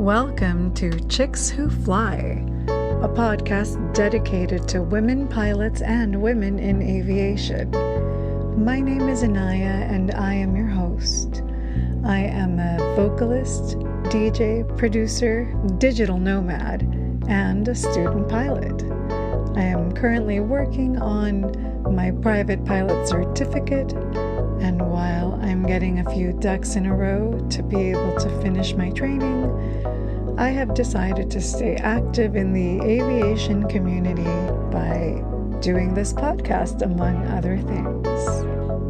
Welcome to Chicks Who Fly, a podcast dedicated to women pilots and women in aviation. My name is Anaya and I am your host. I am a vocalist, DJ, producer, digital nomad, and a student pilot. I am currently working on my private pilot certificate, and while I'm getting a few ducks in a row to be able to finish my training, I have decided to stay active in the aviation community by doing this podcast, among other things.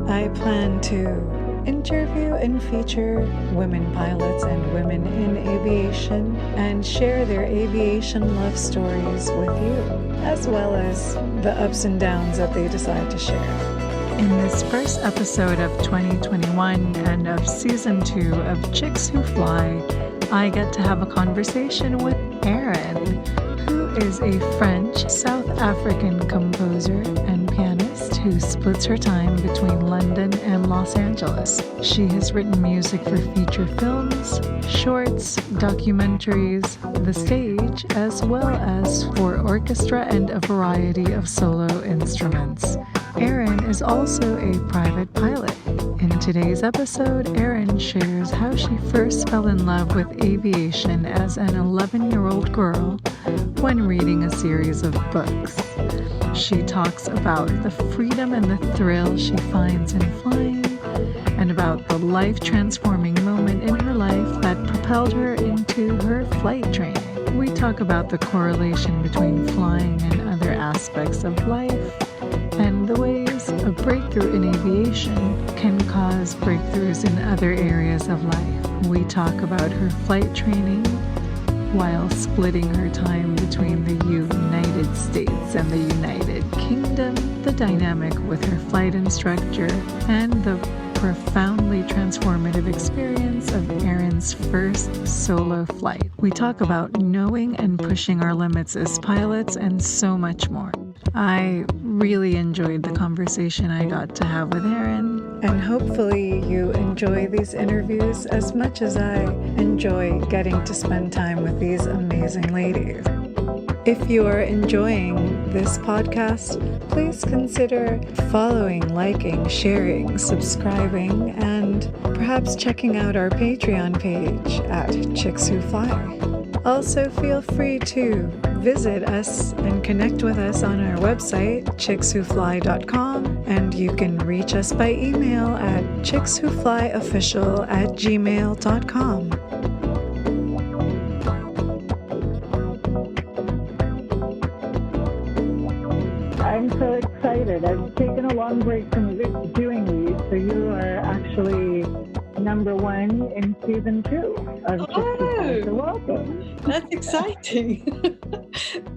I plan to interview and feature women pilots and women in aviation and share their aviation love stories with you, as well as the ups and downs that they decide to share. In this first episode of 2021 and of Season 2 of Chicks Who Fly, I get to have a conversation with Arhynn, who is a French South African composer and pianist who splits her time between London and Los Angeles. She has written music for feature films, shorts, documentaries, the stage, as well as for orchestra and a variety of solo instruments. Arhynn is also a private pilot. In today's episode, Arhynn shares how she first fell in love with aviation as an 11-year-old girl when reading a series of books. She talks about the freedom and the thrill she finds in flying, and about the life-transforming moment in her life that propelled her into her flight training. We talk about the correlation between flying and other aspects of life, and the ways a breakthrough in aviation can cause breakthroughs in other areas of life. We talk about her flight training while splitting her time between the United States and the United Kingdom, the dynamic with her flight instructor, and the profoundly transformative experience of Arhynn's first solo flight. We talk about knowing and pushing our limits as pilots and so much more. I really enjoyed the conversation I got to have with Arhynn, and hopefully you enjoy these interviews as much as I enjoy getting to spend time with these amazing ladies. If you are enjoying this podcast, please consider following, liking, sharing, subscribing, and perhaps checking out our Patreon page at Chicks Who Fly. Also, feel free to visit us and connect with us on our website, chickswhofly.com, and you can reach us by email at chickswhoflyofficial@gmail.com. I'm so excited. I've taken a long break from doing these, so you are actually number one in season 2 of Chicks Who Fly. So welcome. That's exciting.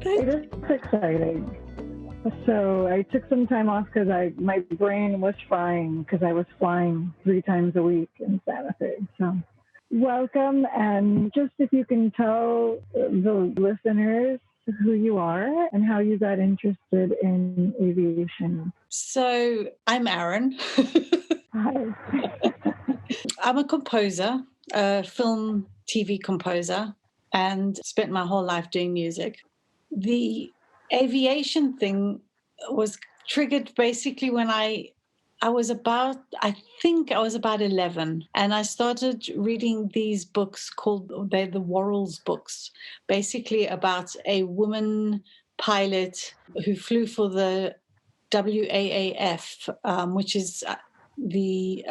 It is exciting. So I took some time off because my brain was frying because I was flying 3 times a week in Santa Fe. So welcome, and just if you can tell the listeners who you are and how you got interested in aviation. So I'm Arhynn. Hi. I'm a composer, a film, TV composer, and spent my whole life doing music. The aviation thing was triggered basically when I think I was about 11, and I started reading these books called, they're the Worrells books, basically about a woman pilot who flew for the WAAF, which is the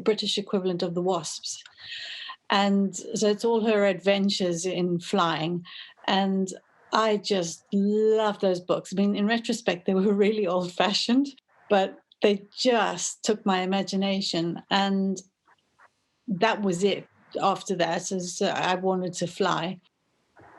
British equivalent of the Wasps. And so it's all her adventures in flying. And I just love those books. I mean, in retrospect, they were really old-fashioned, but they just took my imagination. And that was it. After that, as I wanted to fly.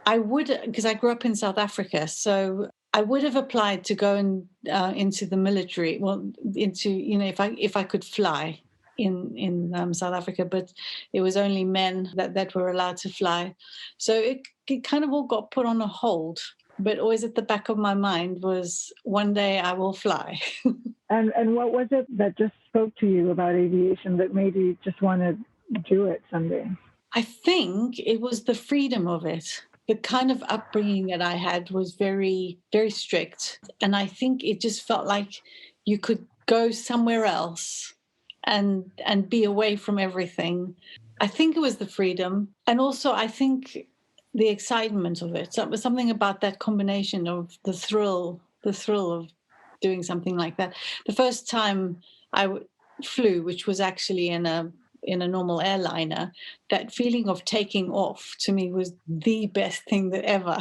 I would, because I grew up in South Africa, so I would have applied to go into the military. Well, if I could fly in South Africa, but it was only men that were allowed to fly. So it kind of all got put on a hold. But always at the back of my mind was, one day I will fly. And what was it that just spoke to you about aviation that made you just want to do it someday? I think it was the freedom of it. The kind of upbringing that I had was very, very strict. And I think it just felt like you could go somewhere else and be away from everything. I think it was the freedom. And also I think the excitement of it. So it was something about that combination of the thrill of doing something like that. The first time flew, which was actually in a normal airliner, that feeling of taking off to me was the best thing that ever.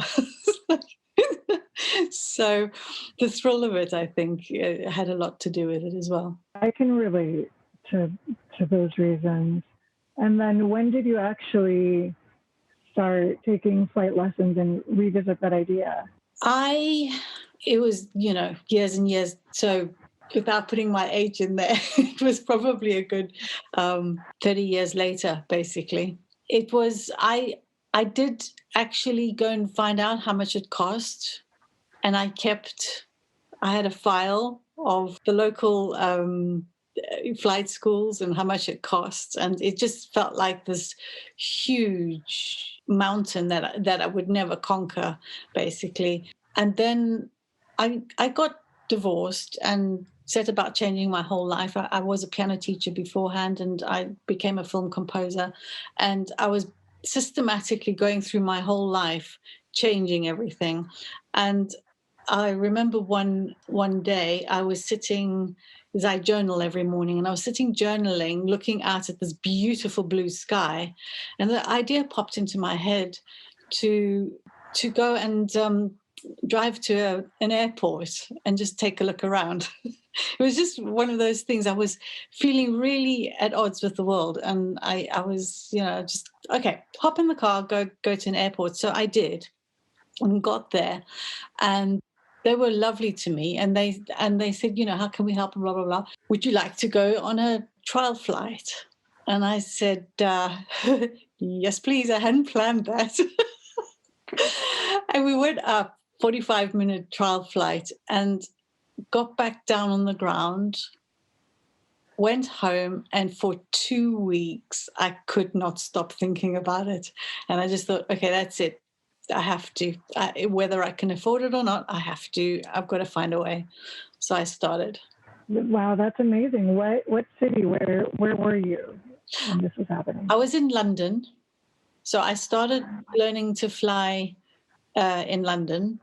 So the thrill of it, I think, had a lot to do with it as well. I can relate to those reasons. And then when did you actually start taking flight lessons and revisit that idea? It was, years and years. So without putting my age in there, it was probably a good 30 years later, basically. It was, I did actually go and find out how much it cost. And I had a file of the local flight schools and how much it costs. And it just felt like this huge mountain that I would never conquer, basically. And then I got divorced and set about changing my whole life. I was a piano teacher beforehand, and I became a film composer. And I was systematically going through my whole life, changing everything. And I remember one day I was sitting, because I journal every morning, and I was sitting journaling, looking out at this beautiful blue sky, and the idea popped into my head to go and drive to an airport and just take a look around. It was just one of those things. I was feeling really at odds with the world, and I was, just okay, hop in the car, go to an airport. So I did, and got there, and they were lovely to me, and they said, how can we help, blah blah blah. Would you like to go on a trial flight? And I said, yes, please. I hadn't planned that. And we went up 45-minute trial flight and got back down on the ground, went home, and for 2 weeks I could not stop thinking about it. And I just thought, okay, that's it. I have to, whether I can afford it or not, I've got to find a way. So I started. Wow, that's amazing. What city, where were you when this was happening? I was in London. So I started learning to fly in London,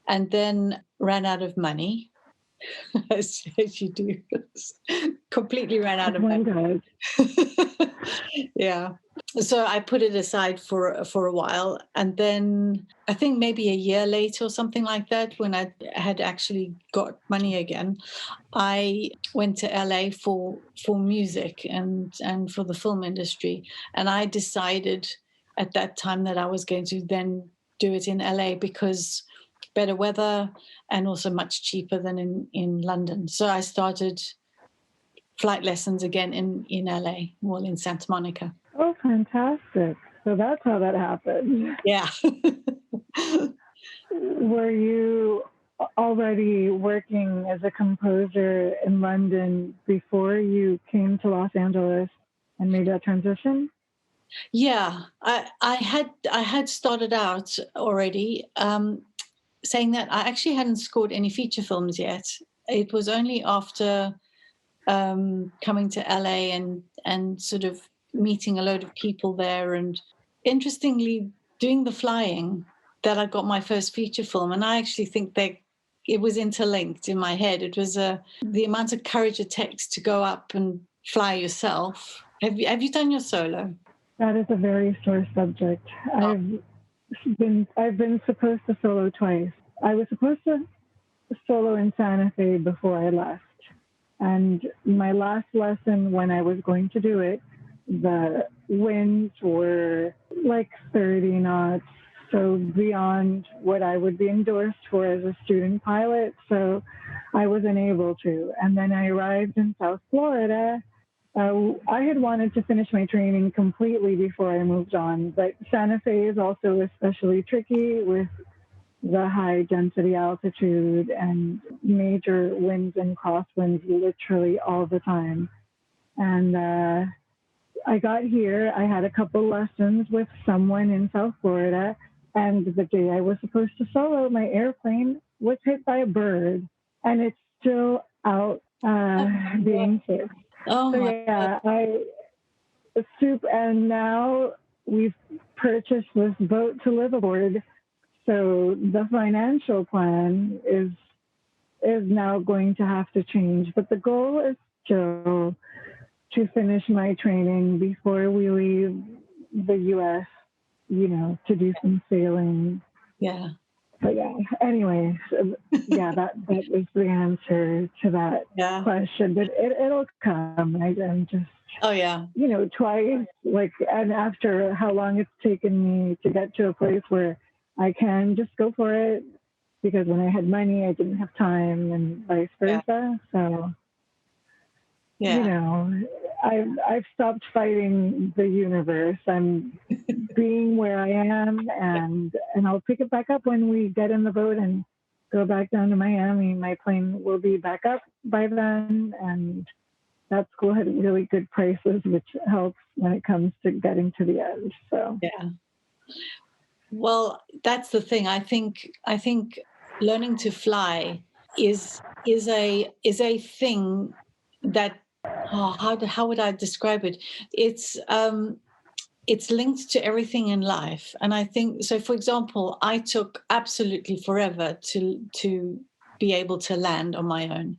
and then ran out of money, as you do. Completely ran out of money. Yeah. So I put it aside for a while, and then I think maybe a year later or something like that, when I had actually got money again, I went to LA for music and for the film industry. And I decided at that time that I was going to then do it in LA, because better weather and also much cheaper than in London. So I started flight lessons again in LA, well, in Santa Monica. Oh, fantastic. So that's how that happened. Yeah. Were you already working as a composer in London before you came to Los Angeles and made that transition? Yeah, I had started out already, saying that I actually hadn't scored any feature films yet. It was only after coming to LA and sort of meeting a load of people there, and interestingly doing the flying, that I got my first feature film. And I actually think it was interlinked in my head. It was the amount of courage it takes to go up and fly yourself. Have you done your solo? That is a very sore subject. Oh. I've been supposed to solo twice. I was supposed to solo in Santa Fe before I left. And my last lesson, when I was going to do it, the winds were like 30 knots, so beyond what I would be endorsed for as a student pilot. So I wasn't able to. And then I arrived in South Florida. I had wanted to finish my training completely before I moved on, but Santa Fe is also especially tricky with the high density altitude and major winds and crosswinds literally all the time. And I got here, I had a couple lessons with someone in South Florida, and the day I was supposed to solo, my airplane was hit by a bird, and it's still out being fixed. Oh So my yeah, and now we've purchased this boat to live aboard. So the financial plan is now going to have to change, but the goal is still to finish my training before we leave the U.S., to do some sailing. Yeah. But yeah, anyways, that was the answer to that question. But it'll come. I'm just, oh yeah, twice, and after how long it's taken me to get to a place where I can just go for it, because when I had money, I didn't have time, and vice versa. Yeah. So, I've stopped fighting the universe. I'm being where I am, and I'll pick it back up when we get in the boat and go back down to Miami. My plane will be back up by then, and that school had really good prices, which helps when it comes to getting to the end. So yeah. Well, that's the thing. I think learning to fly is a thing that how would I describe it? It's linked to everything in life, and I think so. For example, I took absolutely forever to be able to land on my own.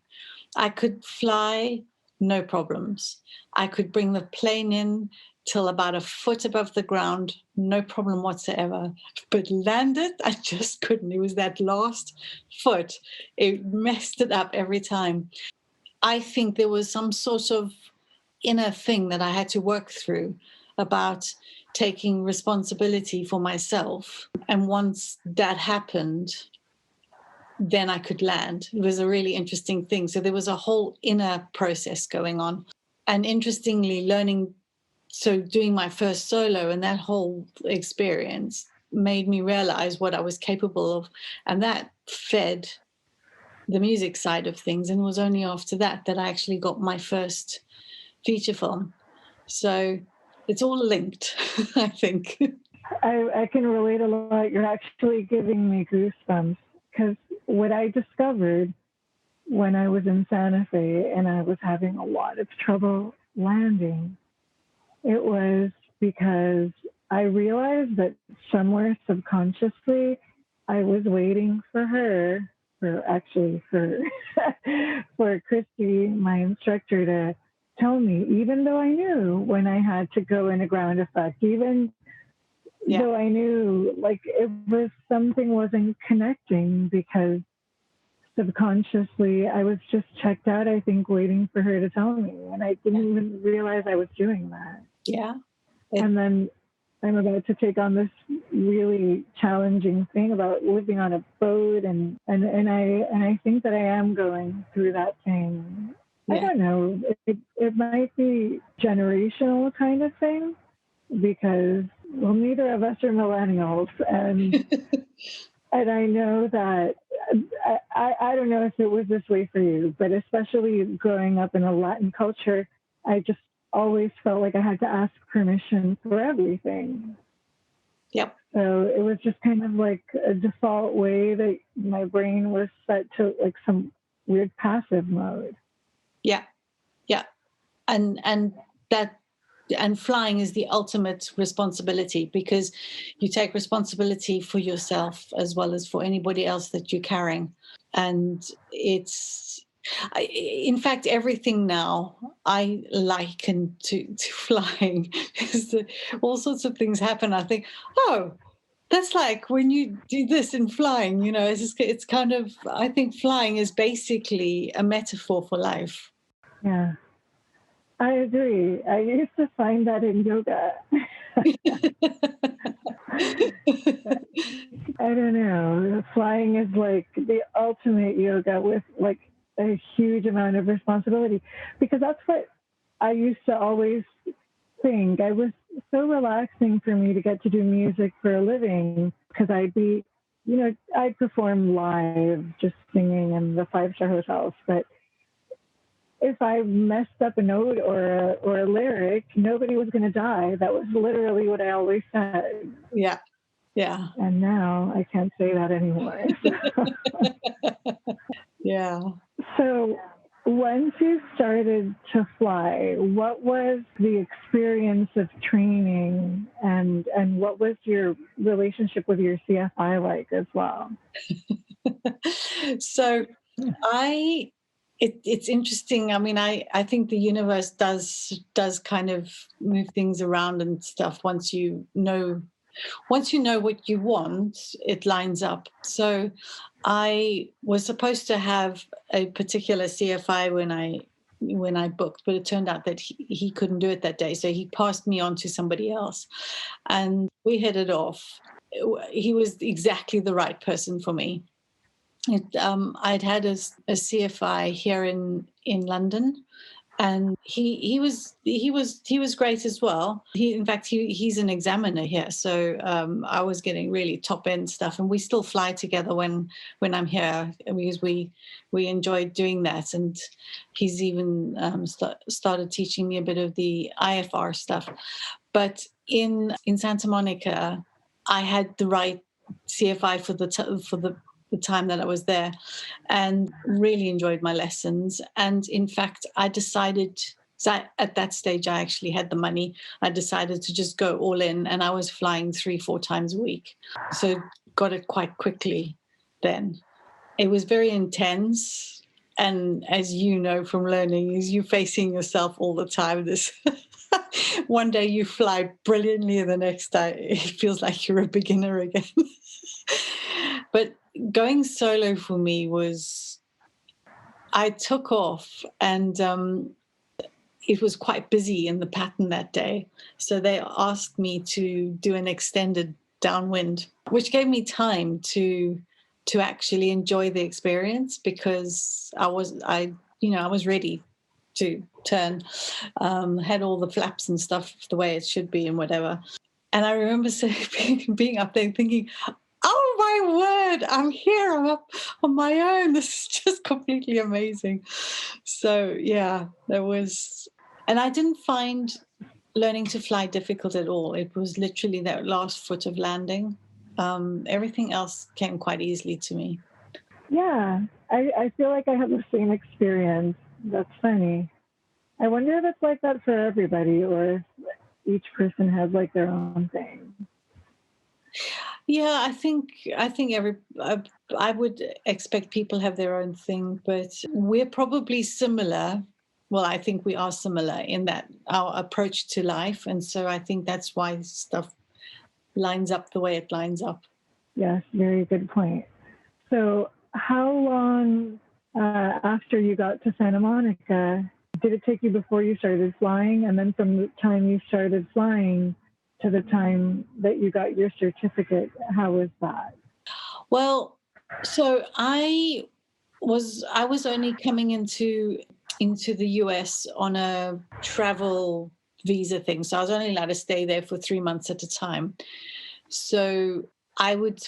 I could fly, no problems. I could bring the plane in till about a foot above the ground, no problem whatsoever. But land it, I just couldn't. It was that last foot. It messed it up every time. I think there was some sort of inner thing that I had to work through about taking responsibility for myself. And once that happened, then I could land. It was a really interesting thing. So there was a whole inner process going on. And interestingly, doing my first solo and that whole experience made me realize what I was capable of. And that fed the music side of things. And it was only after that I actually got my first feature film. So it's all linked, I think. I can relate a lot. You're actually giving me goosebumps, because what I discovered when I was in Santa Fe and I was having a lot of trouble landing, it was because I realized that somewhere subconsciously I was waiting for for Christy, my instructor, to tell me, even though I knew when I had to go in a ground effect, even though I knew it was something wasn't connecting, because subconsciously I was just checked out, I think, waiting for her to tell me. And I didn't even realize I was doing that. Yeah. And then I'm about to take on this really challenging thing about living on a boat, and I think that I am going through that thing. Yeah. I don't know. It might be generational kind of thing, because neither of us are millennials, and and I know that I don't know if it was this way for you, but especially growing up in a Latin culture, I just always felt like I had to ask permission for everything. Yep. So it was just kind of like a default way that my brain was set to some weird passive mode. Yeah. Yeah. And flying is the ultimate responsibility, because you take responsibility for yourself as well as for anybody else that you're carrying. And in fact, everything now I liken to flying. All sorts of things happen. I think, that's like when you do this in flying, it's kind of, I think flying is basically a metaphor for life. Yeah. I agree. I used to find that in yoga. I don't know. Flying is like the ultimate yoga with a huge amount of responsibility, because that's what I used to always think. I was so relaxing for me to get to do music for a living, because I'd perform live, just singing in the 5-star hotels, but if I messed up a note or a lyric, nobody was going to die. That was literally what I always said. Yeah. Yeah. And now I can't say that anymore. Yeah. So once you started to fly, what was the experience of training, and what was your relationship with your CFI like as well? So it's interesting. I mean, I think the universe does kind of move things around and stuff. Once you know what you want, it lines up. So I was supposed to have a particular CFI when I booked, but it turned out that he couldn't do it that day. So he passed me on to somebody else, and we hit it off. He was exactly the right person for me. I'd had a CFI here in London, and he was great as well. In fact he's an examiner here, so I was getting really top end stuff, and we still fly together when I'm here, because we enjoyed doing that. And he's even started teaching me a bit of the IFR stuff. But in Santa Monica, I had the right CFI for the time that I was there, and really enjoyed my lessons. And in fact, I decided, at that stage, I actually had the money. I decided to just go all in, and I was flying 3-4 times a week. So got it quite quickly then. It was very intense. And as you know from learning, is you facing yourself all the time. This one day you fly brilliantly, and the next day it feels like you're a beginner again. But going solo for me was, I took off, and it was quite busy in the pattern that day. So they asked me to do an extended downwind, which gave me time to actually enjoy the experience, because I was ready to turn, had all the flaps and stuff the way it should be and whatever. And I remember being up there thinking, oh my word, I'm here, I'm up on my own. This is just completely amazing. So yeah, and I didn't find learning to fly difficult at all. It was literally that last foot of landing. Everything else came quite easily to me. Yeah, I feel like I have the same experience. That's funny. I wonder if it's like that for everybody, or if each person has like their own thing. Yeah, I think I would expect people have their own thing, but we're probably similar. Well, I think we are similar in that our approach to life, and so I think that's why stuff lines up the way it lines up. Yes, very good point. So, how long after you got to Santa Monica did it take you before you started flying, and then from the time you started flying to the time that you got your certificate, how was that? Well, so I was only coming into the US on a travel visa thing. So I was only allowed to stay there for 3 months at a time. So I would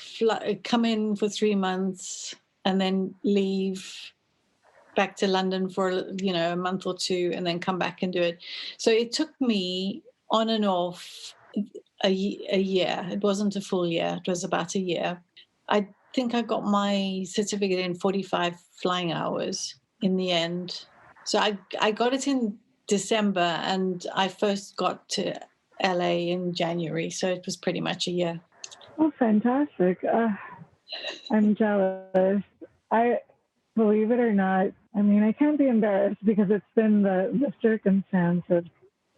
come in for 3 months and then leave back to London for a month or two, and then come back and do it. So it took me on and off a year. It wasn't a full year. It was about a year. I think I got my certificate in 45 flying hours in the end. So I got it in December, and I first got to LA in January. So it was pretty much a year. Oh, fantastic. I'm jealous. I believe it or not, I mean, I can't be embarrassed, because it's been the circumstance of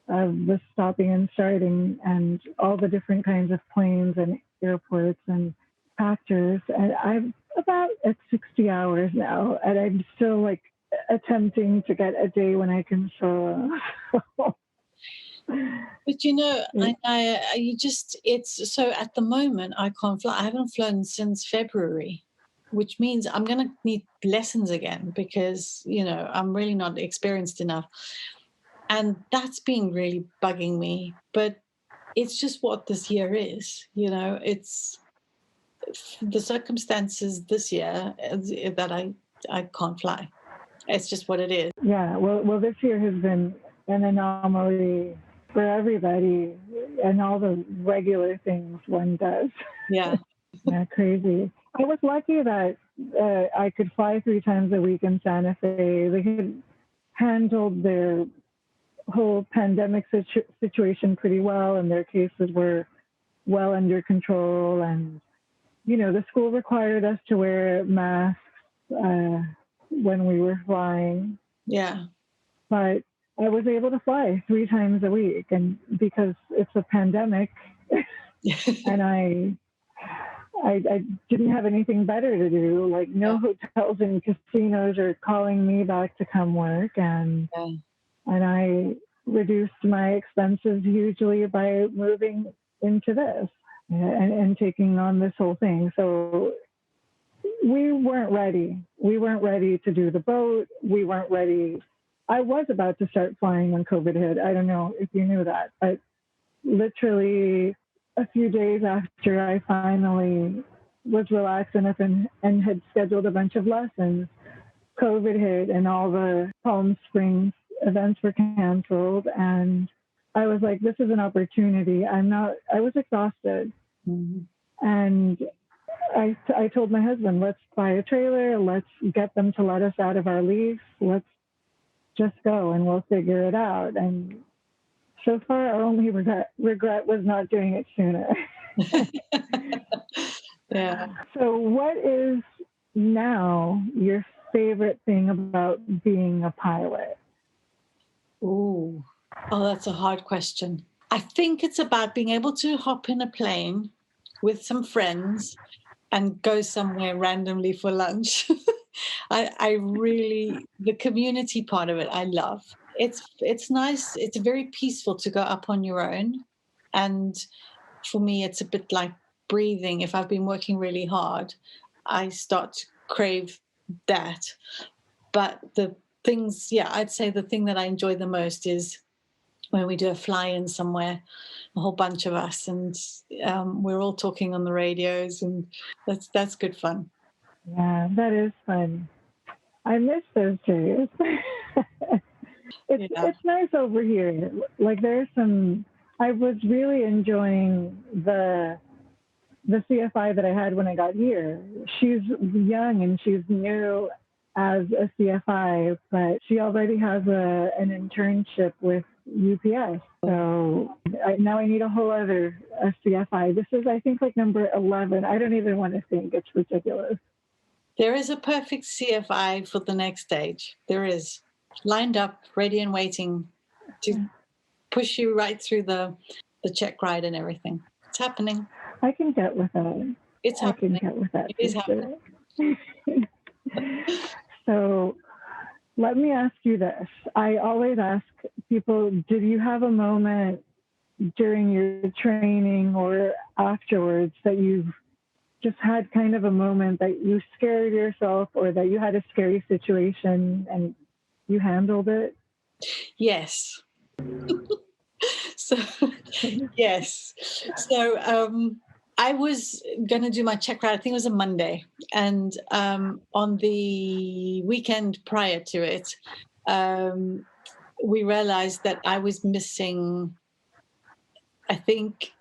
the stopping and starting, and all the different kinds of planes and airports and factors. And I'm about at 60 hours now, and I'm still like attempting to get a day when I can show up. But it's so at the moment I can't fly. I haven't flown since February, which means I'm going to need lessons again, because, I'm really not experienced enough. And that's been really bugging me. But it's just what this year is, it's the circumstances this year that I can't fly. It's just what it is. Yeah, well, this year has been an anomaly for everybody and all the regular things one does. Yeah. Yeah, crazy. I was lucky that I could fly 3 times a week in Santa Fe. They had handled their whole pandemic situation pretty well, and their cases were well under control. And, the school required us to wear masks when we were flying. Yeah. But I was able to fly 3 times a week, and because it's a pandemic, and I didn't have anything better to do. Like, no hotels and casinos are calling me back to come work, and I reduced my expenses hugely by moving into this and taking on this whole thing. So we weren't ready. We weren't ready to do the boat. We weren't ready. I was about to start flying when COVID hit. I don't know if you knew that, but literally a few days after I finally was relaxed enough and had scheduled a bunch of lessons, COVID hit and all the Palm Springs events were canceled. And I was like, this is an opportunity. I was exhausted. Mm-hmm. And I told my husband, let's buy a trailer. Let's get them to let us out of our lease. Let's just go and we'll figure it out. And so far, our only regret was not doing it sooner. Yeah. So what is now your favorite thing about being a pilot? Ooh. Oh, that's a hard question. I think it's about being able to hop in a plane with some friends and go somewhere randomly for lunch. I really, the community part of it, I love. It's nice. It's very peaceful to go up on your own. And for me, it's a bit like breathing. If I've been working really hard, I start to crave that. But the things, I'd say the thing that I enjoy the most is when we do a fly-in somewhere, a whole bunch of us, and we're all talking on the radios, and that's good fun. Yeah, that is fun. I miss those days. It's nice over here. Like I was really enjoying the CFI that I had when I got here. She's young and she's new as a CFI, but she already has an internship with UPS. So now I need a whole other CFI. This is, I think, like number 11. I don't even want to think. It's ridiculous. There is a perfect CFI for the next stage. There is. Lined up, ready and waiting to push you right through the check ride and everything. It's happening. I can get with that. It's happening. I can get with that. It is happening. So let me ask you this. I always ask people, did you have a moment during your training or afterwards that you've just had kind of a moment that you scared yourself or that you had a scary situation and you handled it? Yes. Yes. So I was going to do my check ride. I think it was a Monday. And on the weekend prior to it, we realized that I was missing, I think,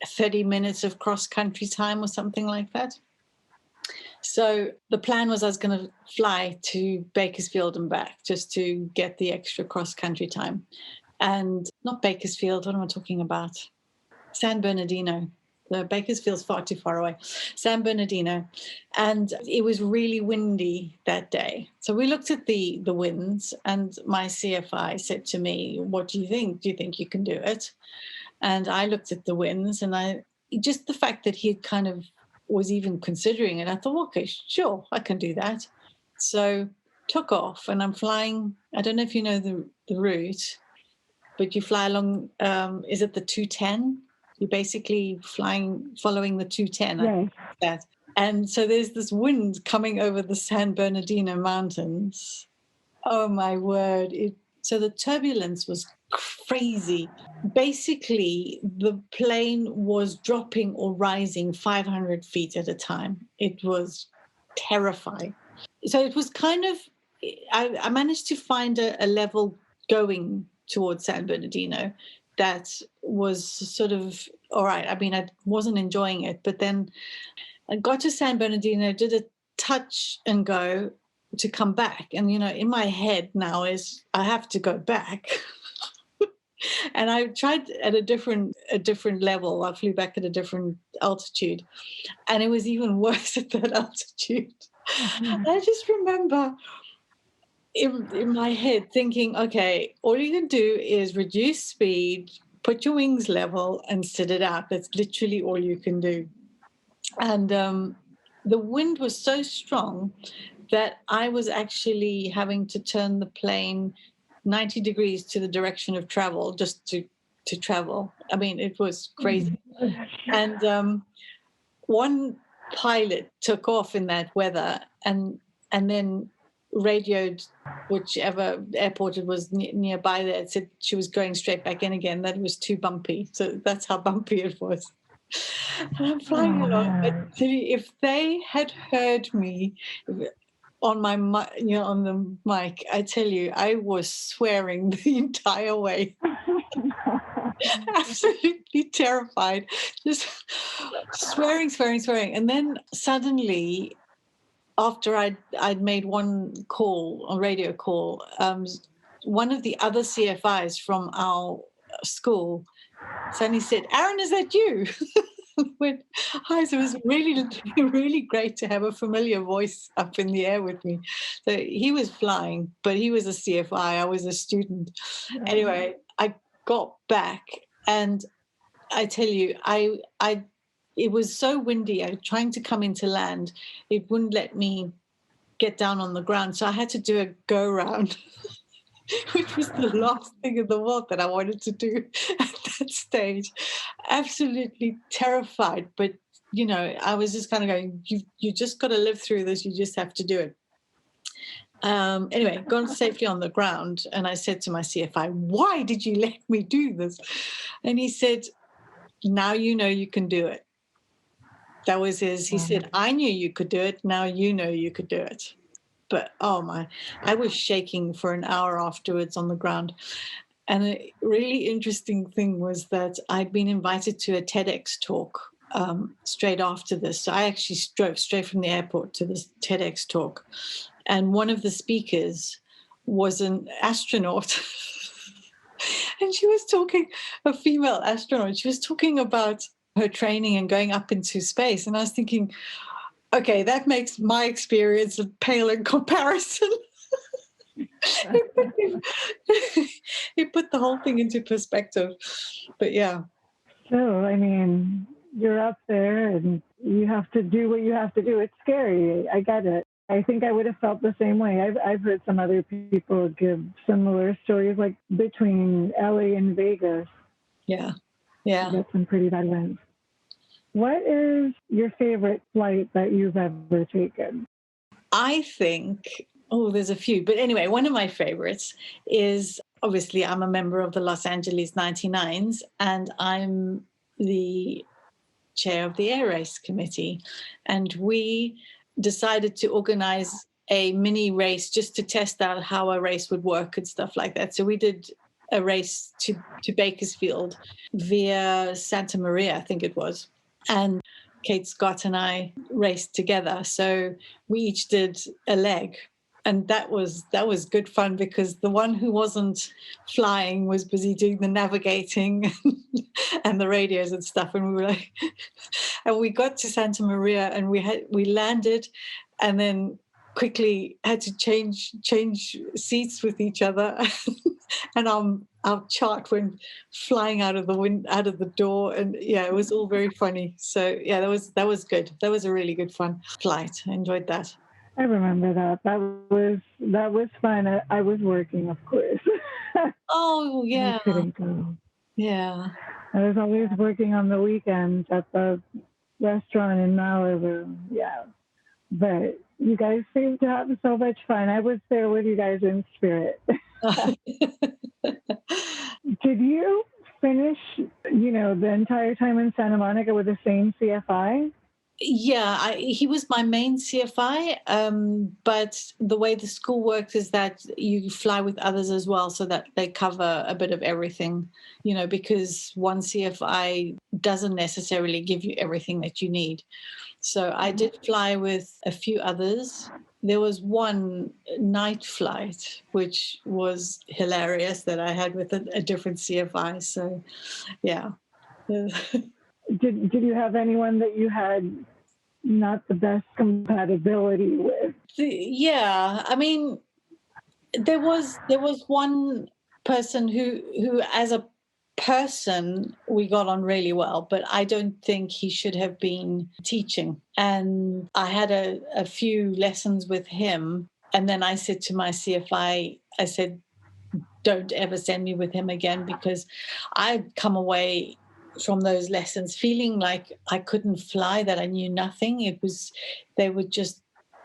30 minutes of cross-country time or something like that. So the plan was I was going to fly to Bakersfield and back just to get the extra cross-country time. And not Bakersfield, what am I talking about? San Bernardino. The Bakersfield's far too far away. San Bernardino. And it was really windy that day. So we looked at the winds, and my CFI said to me, what do you think? Do you think you can do it? And I looked at the winds, and just the fact that he had kind of was even considering it, I thought, okay, sure, I can do that. So took off, and I'm flying. I don't know if you know the route, but you fly along, is it the 210? You're basically following the 210. Yes. I think that. And so there's this wind coming over the San Bernardino Mountains. Oh, my word. So the turbulence was crazy. Basically, the plane was dropping or rising 500 feet at a time. It was terrifying. So it was kind of, I managed to find a level going towards San Bernardino that was sort of all right. I mean, I wasn't enjoying it, but then I got to San Bernardino, did a touch and go to come back. And, in my head now is I have to go back. And I tried at a different level. I flew back at a different altitude, and it was even worse at that altitude. I just remember in my head thinking, okay, all you can do is reduce speed, put your wings level, and sit it out. That's literally all you can do. And the wind was so strong that I was actually having to turn the plane 90 degrees to the direction of travel just to travel. I mean, it was crazy. And one pilot took off in that weather and then radioed whichever airport it was nearby there. It said she was going straight back in again. That it was too bumpy. So that's how bumpy it was. And I'm flying along. But if they had heard me on my on the mic, I tell you, I was swearing the entire way. Absolutely terrified, just swearing. And then suddenly, after I'd made one call, a radio call, one of the other CFIs from our school suddenly said, "Arhynn, is that you?" Went, hi. So it was really, really great to have a familiar voice up in the air with me. So he was flying, but he was a CFI. I was a student. Anyway, I got back, and I tell you, it was so windy. I was trying to come into land. It wouldn't let me get down on the ground. So I had to do a go round, which was the last thing in the world that I wanted to do at that stage. Absolutely terrified. But, I was just kind of going, you just got to live through this. You just have to do it. Anyway, gone safely on the ground. And I said to my CFI, why did you let me do this? And he said, now you know you can do it. That was he said, I knew you could do it. Now you know you could do it. But, oh my, I was shaking for an hour afterwards on the ground. And a really interesting thing was that I'd been invited to a TEDx talk straight after this. So I actually drove straight from the airport to this TEDx talk. And one of the speakers was an astronaut. And she was talking, a female astronaut, she was talking about her training and going up into space. And I was thinking, okay, that makes my experience pale in comparison. It put the whole thing into perspective. But yeah. So, I mean, you're up there and you have to do what you have to do. It's scary. I get it. I think I would have felt the same way. I've heard some other people give similar stories, like between LA and Vegas. Yeah. That's some pretty bad winds. What is your favorite flight that you've ever taken? I think, there's a few. But anyway, one of my favorites is, obviously, I'm a member of the Los Angeles 99s, and I'm the chair of the air race committee. And we decided to organize a mini race just to test out how a race would work and stuff like that. So we did a race to Bakersfield via Santa Maria, I think it was. And Kate Scott and I raced together. So we each did a leg. And that was good fun because the one who wasn't flying was busy doing the navigating and the radios and stuff. And we were like, and we got to Santa Maria and we landed, and then quickly had to change seats with each other. And our chart went flying out of the door, and yeah, it was all very funny. So yeah, that was good. That was a really good fun flight. I enjoyed that. I remember that. That was fun. I was working, of course. Oh yeah. I couldn't go. Yeah. I was always working on the weekends at the restaurant in Malibu. Yeah. But you guys seem to have so much fun. I was there with you guys in spirit. Did you finish, the entire time in Santa Monica with the same CFI? Yeah, he was my main CFI, but the way the school works is that you fly with others as well, so that they cover a bit of everything, because one CFI doesn't necessarily give you everything that you need. So I did fly with a few others. There was one night flight, which was hilarious, that I had with a different CFI. So, yeah. Did you have anyone that you had not the best compatibility with? Yeah, I mean, there was one person who as a person we got on really well, but I don't think he should have been teaching. And I had a few lessons with him, and then I said to my CFI, I said, don't ever send me with him again, because I'd come away from those lessons feeling like I couldn't fly, that I knew nothing. They were just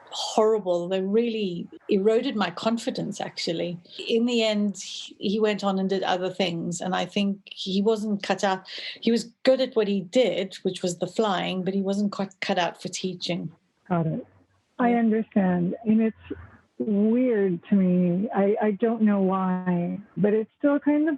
horrible. They really eroded my confidence, actually. In the end, he went on and did other things. And I think he wasn't cut out. He was good at what he did, which was the flying, but he wasn't quite cut out for teaching. Got it. I understand. And it's weird to me. I don't know why, but it still kind of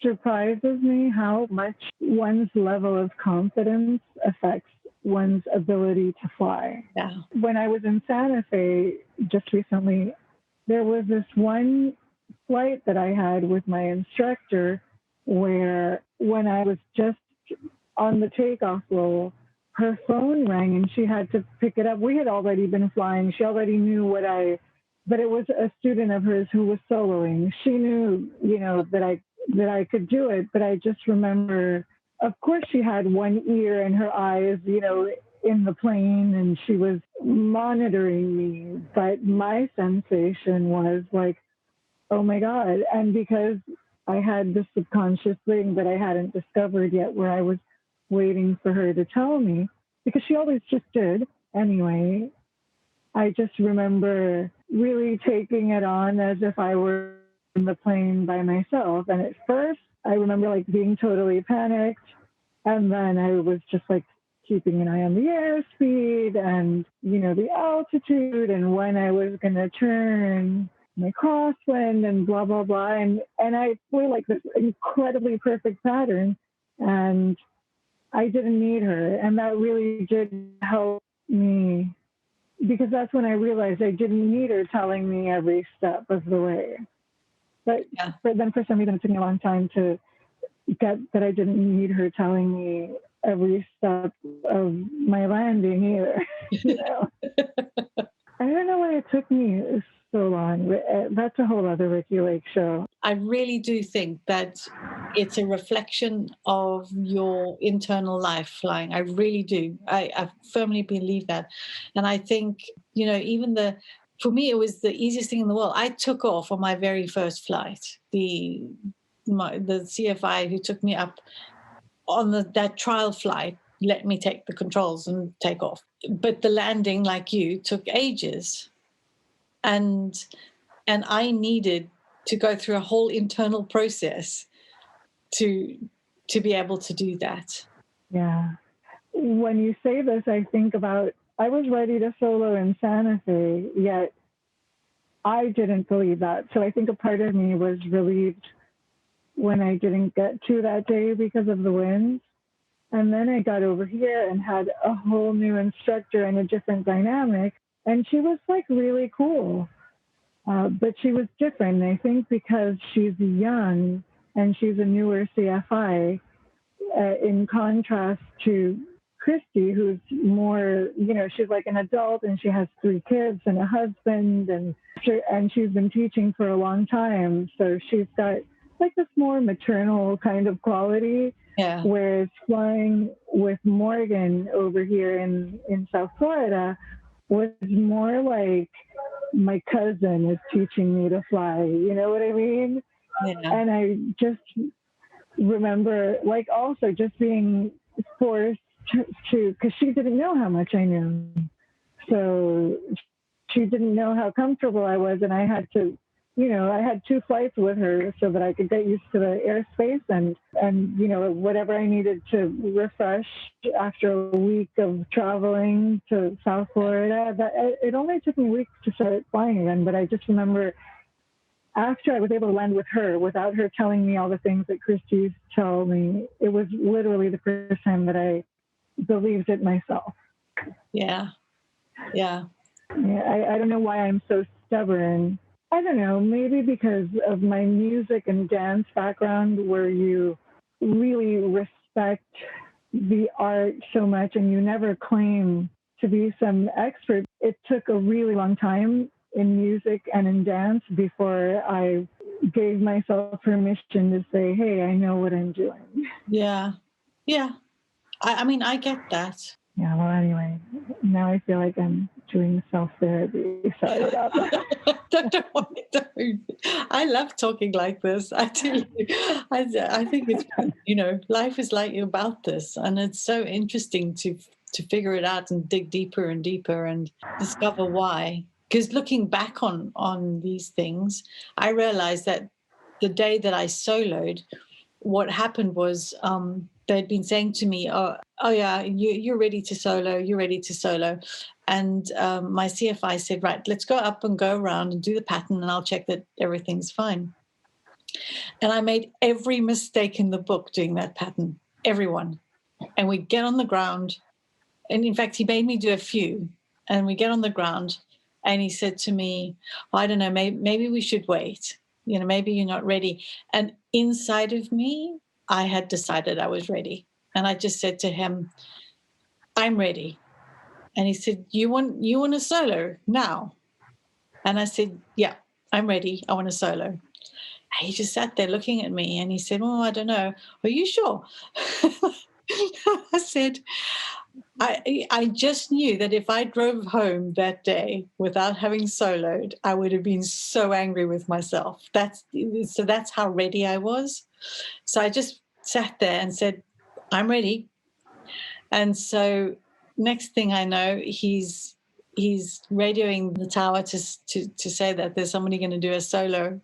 surprises me how much one's level of confidence affects one's ability to fly. Yeah. When I was in Santa Fe just recently, there was this one flight that I had with my instructor where when I was just on the takeoff roll, her phone rang and she had to pick it up. We had already been flying. She already knew but it was a student of hers who was soloing. She knew, that I could do it, but I just remember, of course, she had one ear and her eyes, in the plane, and she was monitoring me. But my sensation was like, oh my God. And because I had this subconscious thing that I hadn't discovered yet, where I was waiting for her to tell me, because she always just did anyway, I just remember really taking it on as if I were in the plane by myself. And at first, I remember like being totally panicked. And then I was just like keeping an eye on the airspeed and, the altitude and when I was going to turn my crosswind and blah, blah, blah. And I flew like this incredibly perfect pattern. And I didn't need her. And that really did help me, because that's when I realized I didn't need her telling me every step of the way. But then for some reason, it took me a long time to get that I didn't need her telling me every step of my landing either. I don't know why it took me so long. That's a whole other Ricky Lake show. I really do think that it's a reflection of your internal life, flying. I really do. I firmly believe that. And I think, for me, it was the easiest thing in the world. I took off on my very first flight. The CFI who took me up on that trial flight let me take the controls and take off. But the landing, like you, took ages. And I needed to go through a whole internal process to be able to do that. Yeah. When you say this, I think about, I was ready to solo in Santa Fe, yet I didn't believe that. So I think a part of me was relieved when I didn't get to that day because of the winds. And then I got over here and had a whole new instructor and a different dynamic. And she was like really cool. But she was different. I think because she's young and she's a newer CFI, in contrast to Christy, who's more, she's like an adult and she has 3 kids and a husband, and she's been teaching for a long time. So she's got like this more maternal kind of quality. Yeah. Whereas flying with Morgan over here in South Florida was more like my cousin is teaching me to fly. You know what I mean? Yeah. And I just remember, like, also just being forced to, because she didn't know how much I knew. So she didn't know how comfortable I was, and I had to I had 2 flights with her so that I could get used to the airspace and whatever I needed to refresh after a week of traveling to South Florida. It only took me weeks to start flying again, but I just remember after I was able to land with her, without her telling me all the things that Christy used to tell me, it was literally the first time that I believed it myself. Yeah. Yeah. I don't know why I'm so stubborn. I don't know, maybe because of my music and dance background, where you really respect the art so much and you never claim to be some expert. It took a really long time in music and in dance before I gave myself permission to say, hey, I know what I'm doing. Yeah. Yeah. I mean, I get that. Yeah, well, anyway, now I feel like I'm doing self-therapy. Sorry about that. I love talking like this. I tell you, I think it's, life is like about this. And it's so interesting to figure it out and dig deeper and deeper and discover why. Because looking back on these things, I realized that the day that I soloed, what happened was they'd been saying to me, oh yeah, you're ready to solo, you're ready to solo. And my CFI said, right, let's go up and go around and do the pattern and I'll check that everything's fine. And I made every mistake in the book doing that pattern, everyone. And we get on the ground. And in fact, he made me do a few. And we get on the ground and he said to me, I don't know, maybe we should wait. Maybe you're not ready. And inside of me, I had decided I was ready. And I just said to him, I'm ready. And he said, you want a solo now? And I said, yeah, I'm ready. I want a solo. And he just sat there looking at me and he said, oh, I don't know. Are you sure? I said, I just knew that if I drove home that day without having soloed, I would have been so angry with myself. That's how ready I was. So I just sat there and said, I'm ready. And so next thing I know, he's radioing the tower to say that there's somebody going to do a solo.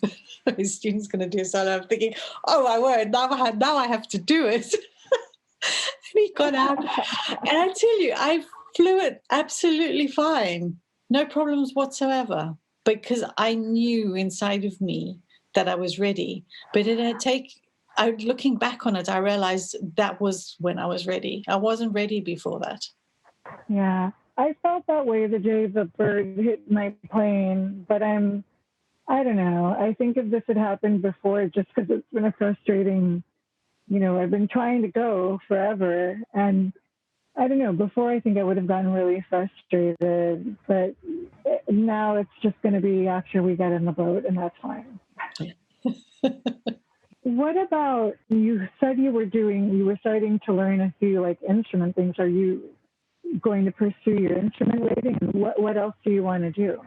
His student's going to do a solo. I'm thinking, oh my word, now I have to do it. And he got out. And I tell you, I flew it absolutely fine. No problems whatsoever. Because I knew inside of me that I was ready. But looking back on it, I realized that was when I was ready. I wasn't ready before that. Yeah, I felt that way the day the bird hit my plane, but I don't know. I think if this had happened before, just because it's been a frustrating, I've been trying to go forever. And I don't know, before I think I would have gotten really frustrated, but now it's just going to be after we get in the boat, and that's fine. What about, you said you were starting to learn a few instrument things. Are you going to pursue your instrument rating? What else do you want to do?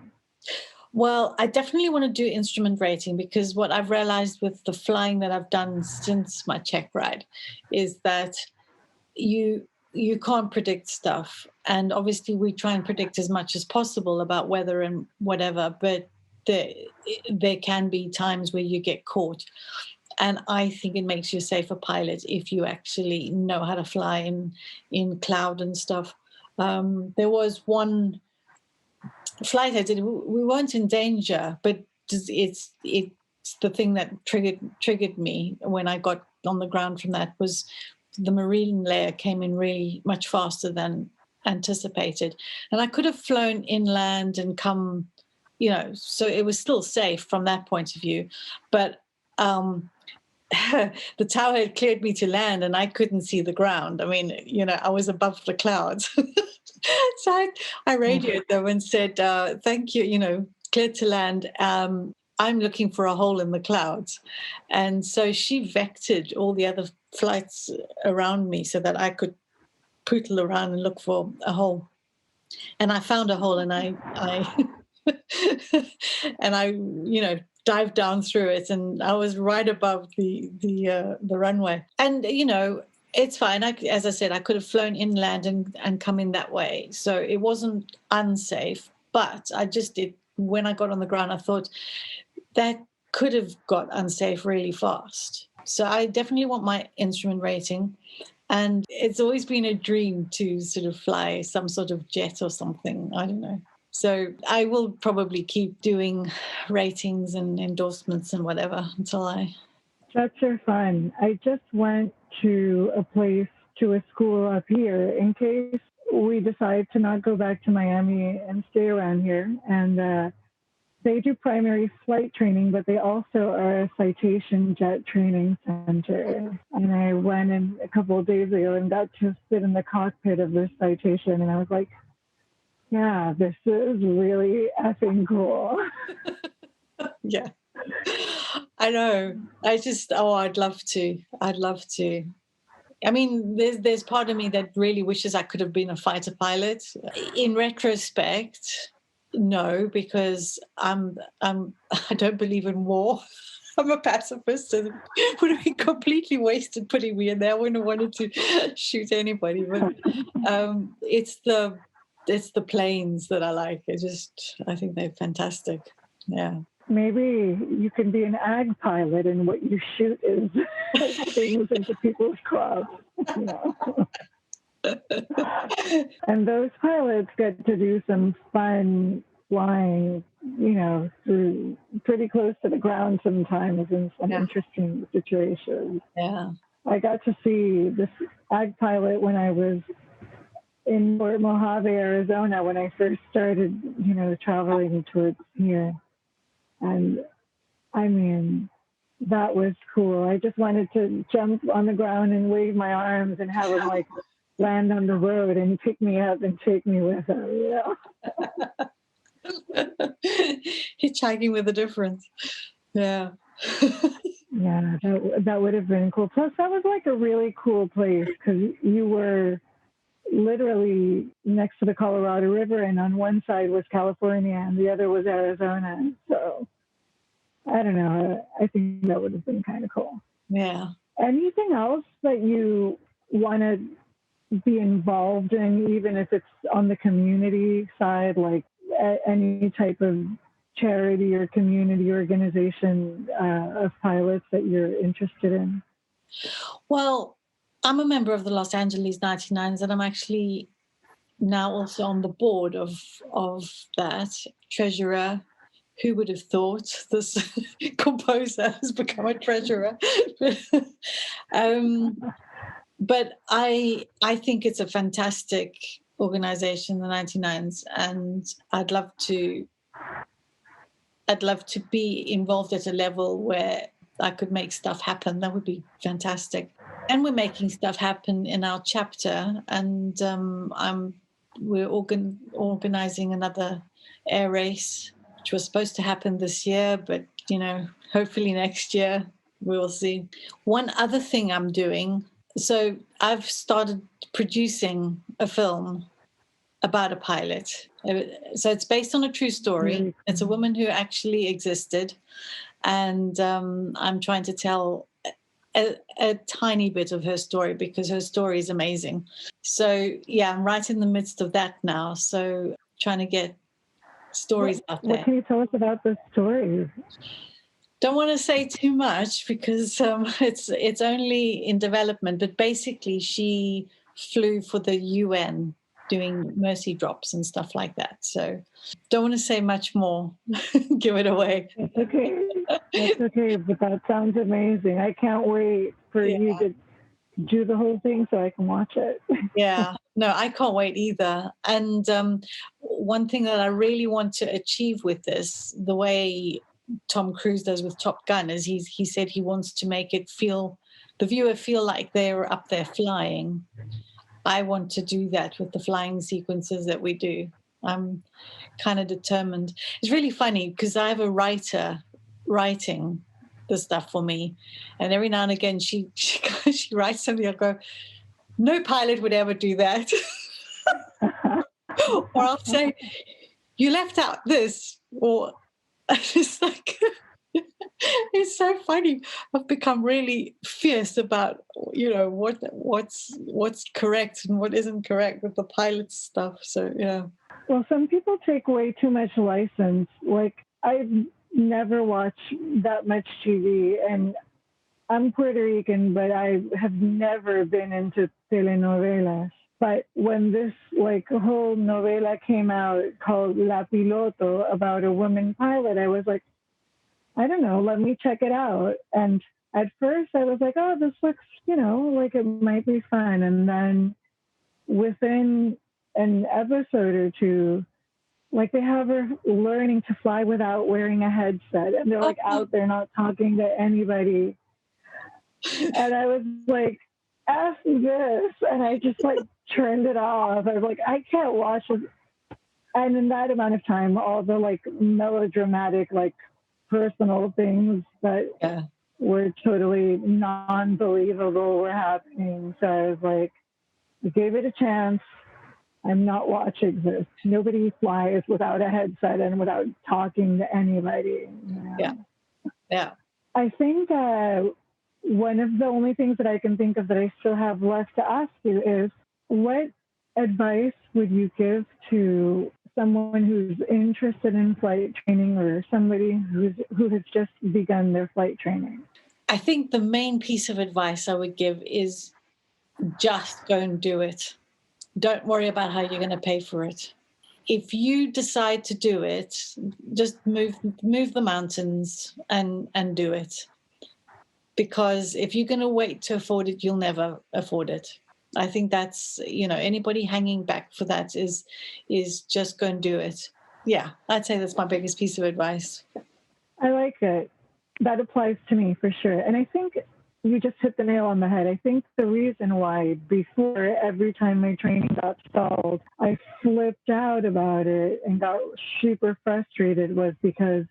Well, I definitely want to do instrument rating, because what I've realized with the flying that I've done since my Czech ride is that you can't predict stuff. And obviously we try and predict as much as possible about weather and whatever, but there can be times where you get caught. And I think it makes you a safer pilot if you actually know how to fly in cloud and stuff. There was one flight I did. We weren't in danger, but it's the thing that triggered me when I got on the ground from that was the marine layer came in really much faster than anticipated. And I could have flown inland and come, so it was still safe from that point of view. But the tower had cleared me to land and I couldn't see the ground. I mean, I was above the clouds. So I radioed them and said, thank you, cleared to land. I'm looking for a hole in the clouds. And so she vectored all the other flights around me so that I could pootle around and look for a hole. And I found a hole and I and I, dived down through it, and I was right above the runway. And it's fine. As I said, I could have flown inland and come in that way, so it wasn't unsafe. But I just did. When I got on the ground, I thought that could have got unsafe really fast. So I definitely want my instrument rating. And it's always been a dream to sort of fly some sort of jet or something. I don't know. So I will probably keep doing ratings and endorsements and whatever until I... Jets are fun. I just went to a school up here in case we decide to not go back to Miami and stay around here. And they do primary flight training, but they also are a citation jet training center. And I went in a couple of days ago and got to sit in the cockpit of this citation, and I was like, yeah, this is really effing cool. Yeah. I know. I'd love to. I'd love to. I mean, there's part of me that really wishes I could have been a fighter pilot. In retrospect, no, because I don't believe in war. I'm a pacifist, and it would have been completely wasted putting me in there. I wouldn't have wanted to shoot anybody. But it's the planes that I like. I think they're fantastic. Yeah. Maybe you can be an ag pilot, and what you shoot is things into people's crops. You know? And those pilots get to do some fun flying, you know, through pretty close to the ground sometimes in some interesting situations. Yeah. I got to see this ag pilot when I was in Fort Mojave, Arizona, when I first started, you know, traveling towards here. And I mean, that was cool. I just wanted to jump on the ground and wave my arms and have him like land on the road and pick me up and take me with him, you know. Hitchhiking with a difference. Yeah. Yeah, that would have been cool. Plus, that was like a really cool place because you were literally next to the Colorado River, and on one side was California and the other was Arizona. So I don't know. I think that would have been kind of cool. Yeah. Anything else that you want to be involved in, even if it's on the community side, like any type of charity or community organization of pilots that you're interested in? Well, I'm a member of the Los Angeles 99s, and I'm actually now also on the board of that, treasurer. Who would have thought this composer has become a treasurer? But I think it's a fantastic organization, the 99s, and I'd love to be involved at a level where I could make stuff happen. That would be fantastic. And we're making stuff happen in our chapter, and we're organizing another air race, which was supposed to happen this year, but, you know, hopefully next year we'll see. One other thing I'm doing, so I've started producing a film about a pilot. So it's based on a true story. It's a woman who actually existed, and I'm trying to tell a tiny bit of her story because her story is amazing. So, yeah, I'm right in the midst of that now. So trying to get stories out there. What can you tell us about this story? Don't want to say too much because it's only in development, but basically she flew for the UN doing mercy drops and stuff like that. So don't want to say much more. Give it away. It's okay. That's okay, but that sounds amazing. I can't wait for you to do the whole thing so I can watch it. Yeah, no, I can't wait either. And one thing that I really want to achieve with this, the way Tom Cruise does with Top Gun, is he said he wants to make it the viewer feel like they're up there flying. I want to do that with the flying sequences that we do. I'm kind of determined. It's really funny because I have a writer writing the stuff for me, and every now and again she writes something. I'll go, no pilot would ever do that. Or I'll say, you left out this, or it's like it's so funny. I've become really fierce about, you know, what's correct and what isn't correct with the pilot stuff. So yeah. Well, some people take way too much license. Like I've never watch that much TV, and I'm Puerto Rican, but I have never been into telenovelas. But when this whole novela came out called La Piloto about a woman pilot, I was like, I don't know, let me check it out. And at first I was like, oh, this looks, like it might be fun. And then within an episode or two, they have her learning to fly without wearing a headset. And they're out there not talking to anybody. And I was like, F this. And I just turned it off. I was like, I can't watch it. And in that amount of time, all the melodramatic, personal things that were totally non-believable were happening. So I was like, I gave it a chance. I'm not watching this. Nobody flies without a headset and without talking to anybody. Yeah. I think one of the only things that I can think of that I still have left to ask you is, what advice would you give to someone who's interested in flight training, or somebody who has just begun their flight training? I think the main piece of advice I would give is just go and do it. Don't worry about how you're going to pay for it. If you decide to do it, just move the mountains and do it. Because if you're going to wait to afford it, you'll never afford it. I think that's, anybody hanging back for that is just go and do it. Yeah, I'd say that's my biggest piece of advice. I like it. That applies to me for sure. And I think you just hit the nail on the head. I think the reason why before, every time my training got stalled, I flipped out about it and got super frustrated was because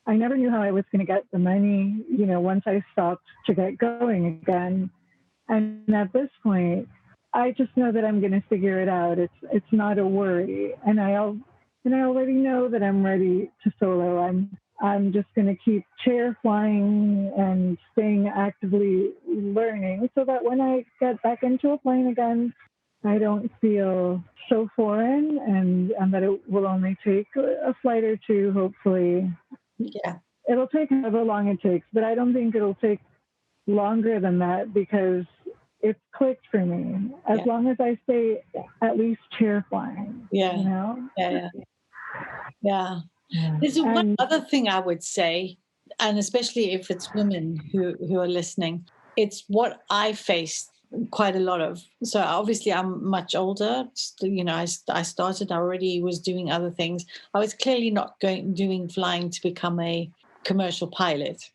I never knew how I was going to get the money, once I stopped to get going again. And at this point, I just know that I'm going to figure it out. It's not a worry. And I already know that I'm ready to solo. I'm just going to keep chair flying and staying actively learning so that when I get back into a plane again, I don't feel so foreign, and that it will only take a flight or two, hopefully. Yeah. It'll take however long it takes, but I don't think it'll take longer than that because it's clicked for me. As long as I stay at least chair flying. Yeah. Yeah. There's one other thing I would say, and especially if it's women who are listening, it's what I faced quite a lot of. So obviously I'm much older. I started, I already was doing other things. I was clearly not doing flying to become a commercial pilot.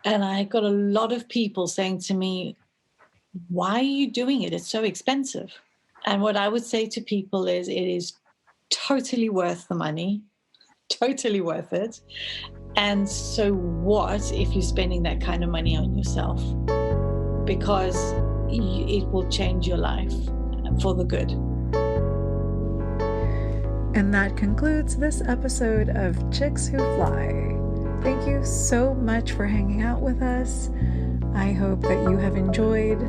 And I got a lot of people saying to me, why are you doing it? It's so expensive. And what I would say to people is it is totally worth the money, totally worth it. And so what if you're spending that kind of money on yourself? Because it will change your life for the good. And that concludes this episode of Chicks Who Fly. Thank you so much for hanging out with us. I hope that you have enjoyed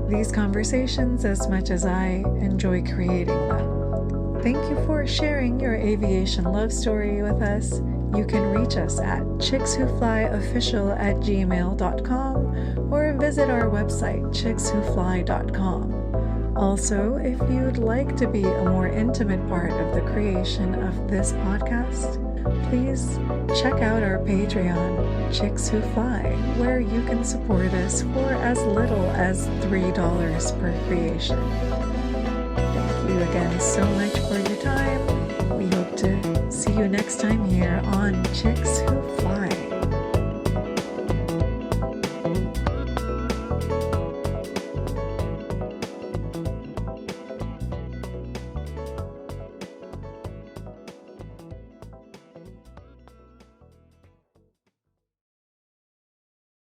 these conversations as much as I enjoy creating them. Thank you for sharing your aviation love story with us. You can reach us at chickswhoflyofficial@gmail.com or visit our website, chickswhofly.com. Also, if you'd like to be a more intimate part of the creation of this podcast, please check out our Patreon, Chicks Who Fly, where you can support us for as little as $3 per creation. Thank you again so much for your time. We hope to see you next time here on Chicks Who Fly.